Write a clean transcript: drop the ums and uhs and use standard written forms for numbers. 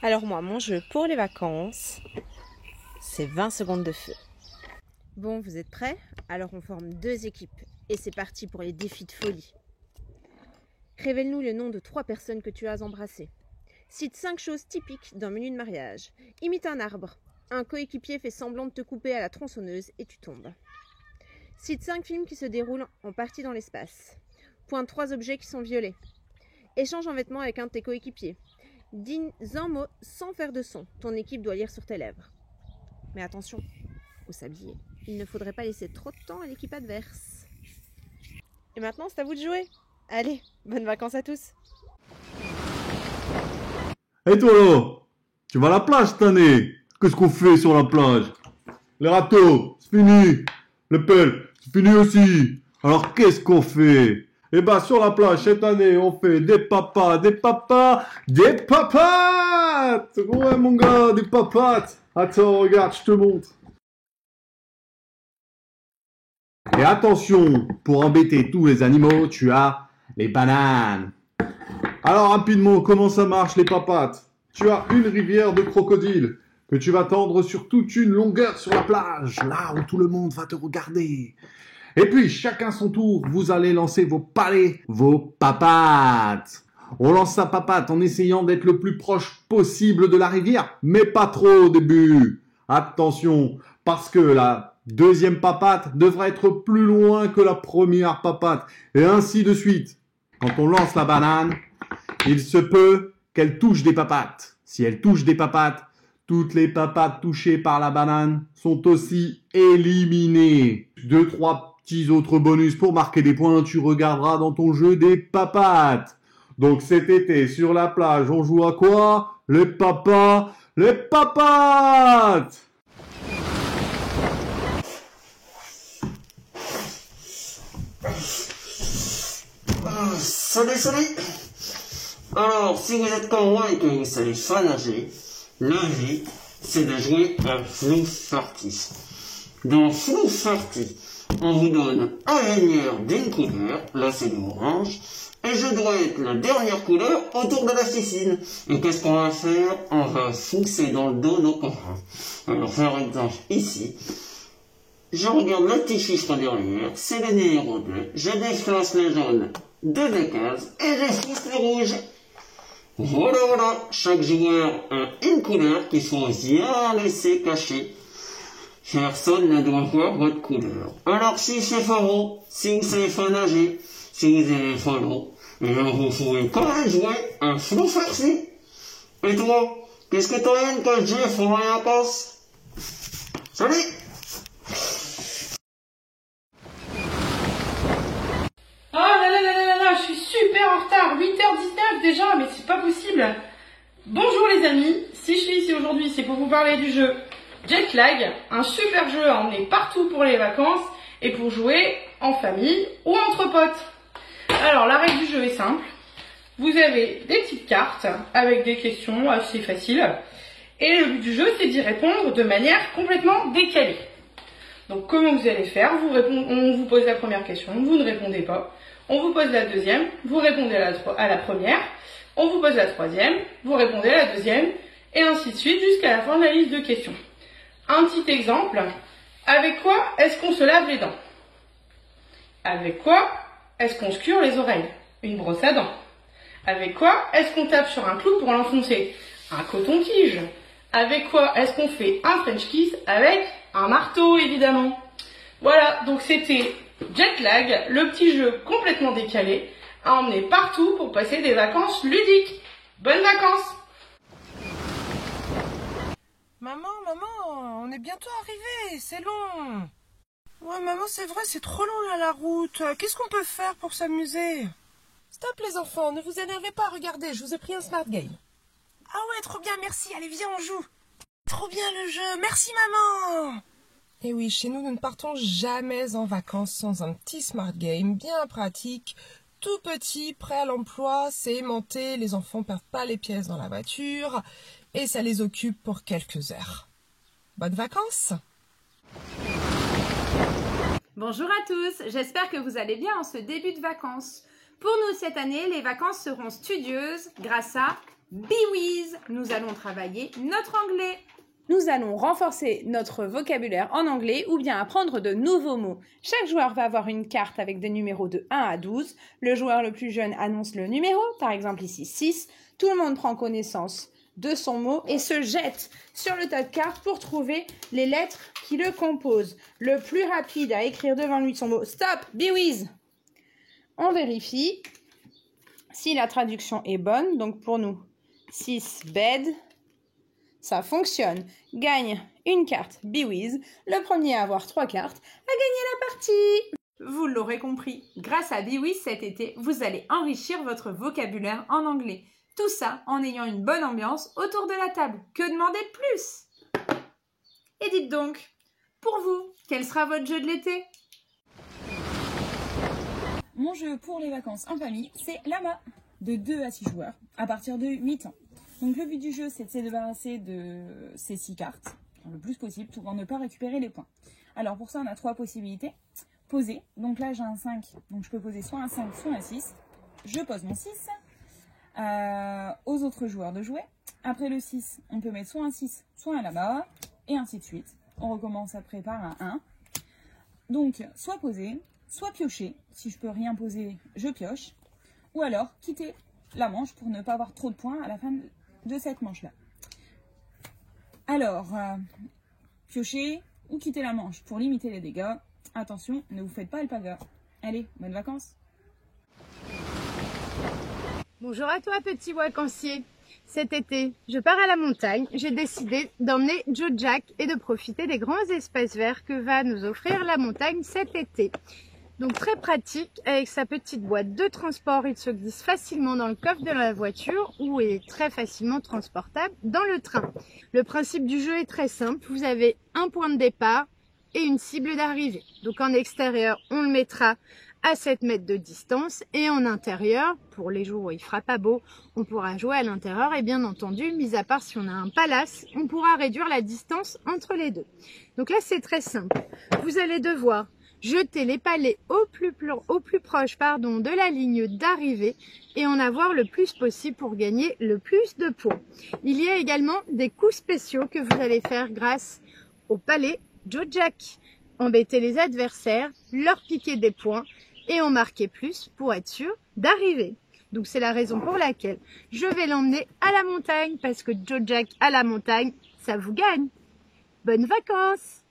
Alors moi, mon jeu pour les vacances, c'est 20 secondes de feu. Bon, vous êtes prêts? Alors on forme 2 équipes et c'est parti pour les défis de folie. Révèle-nous le nom de 3 personnes que tu as embrassées. Cite 5 choses typiques d'un menu de mariage. Imite un arbre. Un coéquipier fait semblant de te couper à la tronçonneuse et tu tombes. Cite 5 films qui se déroulent en partie dans l'espace. Pointe 3 objets qui sont violets. Échange un vêtement avec un de tes coéquipiers. Dis un mot sans faire de son. Ton équipe doit lire sur tes lèvres. Mais attention, au sablier, il ne faudrait pas laisser trop de temps à l'équipe adverse. Et maintenant, c'est à vous de jouer. Allez, bonnes vacances à tous. Et toi là, tu vas à la plage cette année? Qu'est-ce qu'on fait sur la plage? Les râteaux, c'est fini. Les pelles, c'est fini aussi. Alors qu'est-ce qu'on fait? Eh ben sur la plage cette année, on fait des papas, des papas, des papates. Ouais mon gars, des papates. Attends, regarde, je te montre. Et attention, pour embêter tous les animaux, tu as les bananes. Alors rapidement, comment ça marche les papates? Tu as une rivière de crocodiles que tu vas tendre sur toute une longueur sur la plage, là où tout le monde va te regarder. Et puis, chacun son tour, vous allez lancer vos palets, vos papates. On lance sa papate en essayant d'être le plus proche possible de la rivière, mais pas trop au début. Attention, parce que la deuxième papate devra être plus loin que la première papate, et ainsi de suite. Quand on lance la banane, il se peut qu'elle touche des papates. Si elle touche des papates, toutes les papates touchées par la banane sont aussi éliminées. 2, 3 petits autres bonus pour marquer des points, tu regarderas dans ton jeu des papates. Donc cet été, sur la plage, on joue à quoi? Les papas, les papates! Salut. Alors, si vous êtes comme moi et que vous savez pas nager, le but, c'est de jouer à Floof Party. Dans Floof Party, on vous donne un ligneur d'une couleur, là c'est l'orange, et je dois être la dernière couleur autour de la piscine. Et qu'est-ce qu'on va faire? On va fousser dans le dos nos copains. Alors, par exemple, ici, je regarde le petit chiffre derrière, c'est le numéro 2, je déplace le jaune de 2 cases et je fousse le rouge. Voilà, chaque joueur a une couleur qu'il faut bien laisser cacher. Personne ne doit voir votre couleur. Alors si c'est faux, si vous savez pas nager, si vous avez pas l'eau, alors vous pouvez quand même jouer un flou farci. Et toi, qu'est-ce que t'as aimes quand je joue pour les vacances? Salut! Oh là, je suis super en retard, 8h19 déjà, mais c'est pas possible. Bonjour les amis, si je suis ici aujourd'hui, c'est pour vous parler du jeu Jetlag, un super jeu à emmener partout pour les vacances et pour jouer en famille ou entre potes. Alors la règle du jeu est simple, vous avez des petites cartes avec des questions assez faciles et le but du jeu c'est d'y répondre de manière complètement décalée. Donc comment vous allez faire? On vous pose la première question, vous ne répondez pas. On vous pose la deuxième, vous répondez à la première. On vous pose la troisième, vous répondez à la deuxième. Et ainsi de suite jusqu'à la fin de la liste de questions. Un petit exemple. Avec quoi est-ce qu'on se lave les dents? Avec quoi est-ce qu'on se cure les oreilles? Une brosse à dents. Avec quoi est-ce qu'on tape sur un clou pour l'enfoncer? Un coton-tige. Avec quoi est-ce qu'on fait un French kiss? Avec un marteau, évidemment. Voilà, donc c'était Jetlag, le petit jeu complètement décalé, à emmener partout pour passer des vacances ludiques. Bonnes vacances! Maman, on est bientôt arrivé, c'est long. Ouais, maman, c'est vrai, c'est trop long là la route. Qu'est-ce qu'on peut faire pour s'amuser? Stop les enfants, ne vous énervez pas, regardez, je vous ai pris un smart game. Ah ouais, trop bien, merci, allez viens, on joue. Trop bien le jeu, merci maman. Et oui, chez nous, nous ne partons jamais en vacances sans un petit smart game bien pratique, tout petit, prêt à l'emploi, c'est aimanté, les enfants perdent pas les pièces dans la voiture et ça les occupe pour quelques heures. Bonnes vacances! Bonjour à tous, j'espère que vous allez bien en ce début de vacances. Pour nous cette année, les vacances seront studieuses grâce à Be-Wiz. Nous allons travailler notre anglais. Nous allons renforcer notre vocabulaire en anglais ou bien apprendre de nouveaux mots. Chaque joueur va avoir une carte avec des numéros de 1 à 12. Le joueur le plus jeune annonce le numéro, par exemple ici 6. Tout le monde prend connaissance de son mot et se jette sur le tas de cartes pour trouver les lettres qui le composent. Le plus rapide à écrire devant lui son mot. Stop, Be-Wiz. On vérifie si la traduction est bonne. Donc pour nous, 6 bed. Ça fonctionne. Gagne une carte Be-Wiz. Le premier à avoir 3 cartes a gagné la partie. Vous l'aurez compris, grâce à Be-Wiz cet été, vous allez enrichir votre vocabulaire en anglais. Tout ça en ayant une bonne ambiance autour de la table. Que demander de plus? Et dites donc, pour vous, quel sera votre jeu de l'été? Mon jeu pour les vacances en famille, c'est Lama, de 2 à 6 joueurs, à partir de 8 ans. Donc le but du jeu, c'est de se débarrasser de ces 6 cartes, le plus possible, pour ne pas récupérer les points. Alors pour ça, on a 3 possibilités. Poser, donc là j'ai un 5, donc je peux poser soit un 5, soit un 6. Je pose mon 6. Aux autres joueurs de jouer. Après le 6, on peut mettre soit un 6, soit un lama, et ainsi de suite. On recommence après par un 1. Donc, soit poser, soit piocher. Si je peux rien poser, je pioche. Ou alors, quitter la manche pour ne pas avoir trop de points à la fin de cette manche-là. Alors, piocher ou quitter la manche pour limiter les dégâts. Attention, ne vous faites pas le paveur. Allez, bonnes vacances! Bonjour à toi petit vacancier. Cet été, je pars à la montagne. J'ai décidé d'emmener Joe Jack et de profiter des grands espaces verts que va nous offrir la montagne cet été. Donc très pratique, avec sa petite boîte de transport, il se glisse facilement dans le coffre de la voiture ou est très facilement transportable dans le train. Le principe du jeu est très simple, vous avez un point de départ et une cible d'arrivée. Donc en extérieur, on le mettra à 7 mètres de distance et en intérieur, pour les jours où il fera pas beau, on pourra jouer à l'intérieur et bien entendu, mis à part si on a un palace, on pourra réduire la distance entre les deux. Donc là, c'est très simple. Vous allez devoir jeter les palets au plus proche de la ligne d'arrivée et en avoir le plus possible pour gagner le plus de points. Il y a également des coups spéciaux que vous allez faire grâce au palais Joe Jack. Embêter les adversaires, leur piquer des points et en marquer plus pour être sûr d'arriver. Donc c'est la raison pour laquelle je vais l'emmener à la montagne parce que Joe Jack à la montagne, ça vous gagne. Bonnes vacances!